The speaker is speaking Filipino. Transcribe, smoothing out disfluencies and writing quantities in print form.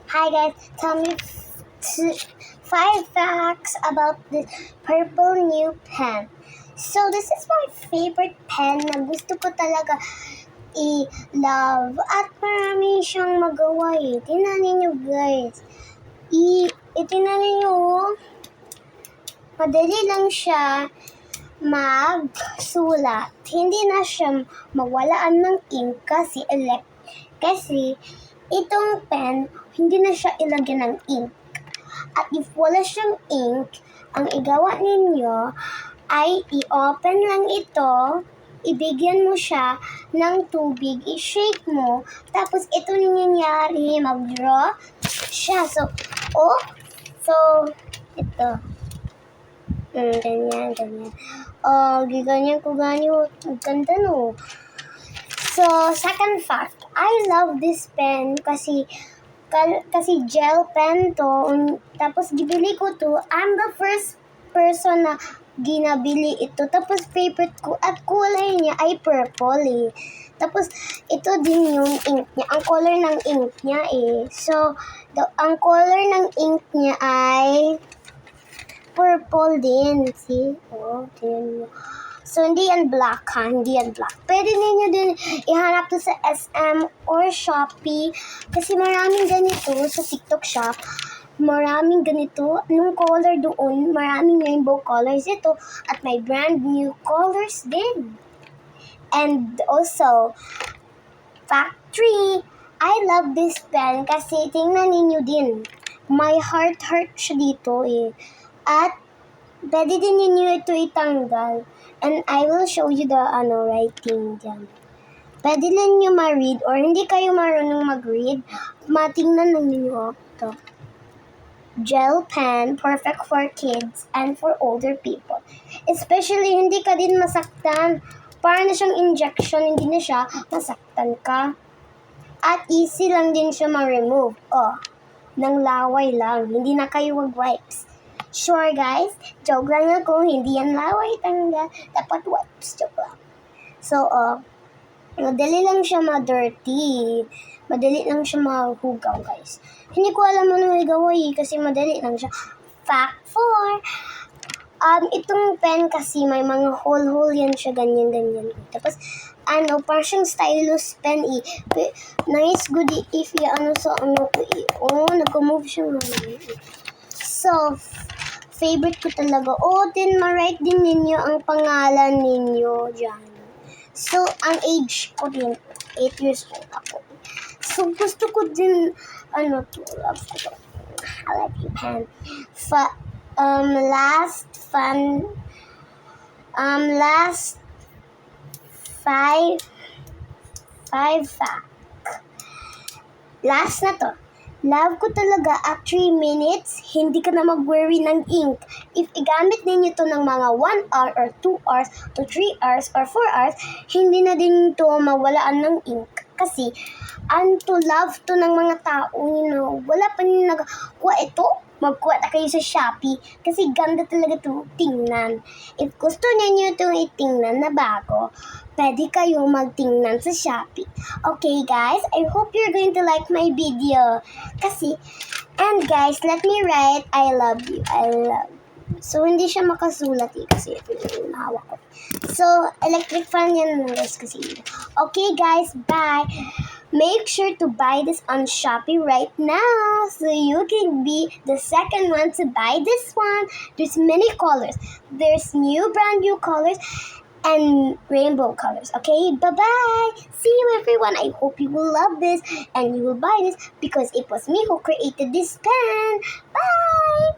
Hi guys, tell me 5 facts about the purple new pen. So this is my favorite pen na gusto ko talaga i-love at marami siyang magawa eh. Tingnan ninyo guys. Tingnan ninyo oh. Madali lang siya magsulat. Hindi na siya mawalaan ng ink kasi itong pen, hindi na siya ilagyan ng ink. At if wala siyang ink, ang igawa ninyo ay i-open lang ito, ibigyan mo siya ng tubig, i-shake mo, tapos ito nangyayari, mag-draw siya. So, ito. Ganyan. Giganyan ko ganyo. Ang ganda no. So, second fact, I love this pen kasi gel pen to. Tapos gibili ko to. I'm the first person na ginabili ito. Tapos favorite ko at kulay niya ay purple eh. Tapos ito din yung ink niya. Ang color ng ink niya eh. So, ang color ng ink niya ay purple din. See? Tingnan mo. So, hindi yan black ha. Hindi yan black. Pwede ninyo din ihanap to sa SM or Shopee. Kasi maraming ganito sa TikTok shop. Maraming ganito. Nung color doon, maraming rainbow colors ito. At may brand new colors din. And also, fact 3, I love this pen kasi tingnan ninyo din. May heart siya dito eh. At pwede din ninyo ito itanggal. And I will show you the writing dyan. Pwede din nyo ma-read or hindi kayo marunong mag-read. Matingnan lang ninyo ito. Gel pen, perfect for kids and for older people. Especially hindi ka din masaktan. Para na siyang injection, hindi na siya masaktan ka. At easy lang din siya ma-remove. Nang laway lang. Hindi na kayo mag-wipes. Sure guys, joke lang ako, hindi yan laway tanggal, dapat wipes, joke lang. So, madali lang siya ma-dirty, madali lang siya mahugaw guys. Hindi ko alam ano igaway kasi madali lang siya. Fact 4, itong pen kasi may mga hole yan siya, ganyan. Tapos, parang siyang stylus pen nice good if nag-move siya So, favorite ko talaga. Din ma-write din ninyo ang pangalan ninyo dyan. So, ang age ko din, 8 years old ako. So, gusto ko din, love ko to. I like you, pen. Last 5 fact. Last na to. Love ko talaga at 3 minutes, hindi ka na mag-worry ng ink. If igamit ninyo to ng mga 1 hour or 2 hours to 3 hours or 4 hours, hindi na din to mawalaan ng ink. Kasi, love to ng mga tao, wala pa nyo nagkuha ito, magkuha na kayo sa Shopee. Kasi ganda talaga to tingnan. If gusto niyo itong itingnan na bago, pwede kayo magtingnan sa Shopee. Okay guys, I hope you're going to like my video. And guys, let me write, I love you. So, hindi siya makasulat kasi ito yung hawak ko. So, electric fan yan guys kasi. Okay guys, bye. Make sure to buy this on Shopee right now so you can be the second one to buy this one. There's many colors. There's brand new colors and rainbow colors. Okay, bye-bye. See you everyone. I hope you will love this and you will buy this because it was me who created this pen. Bye.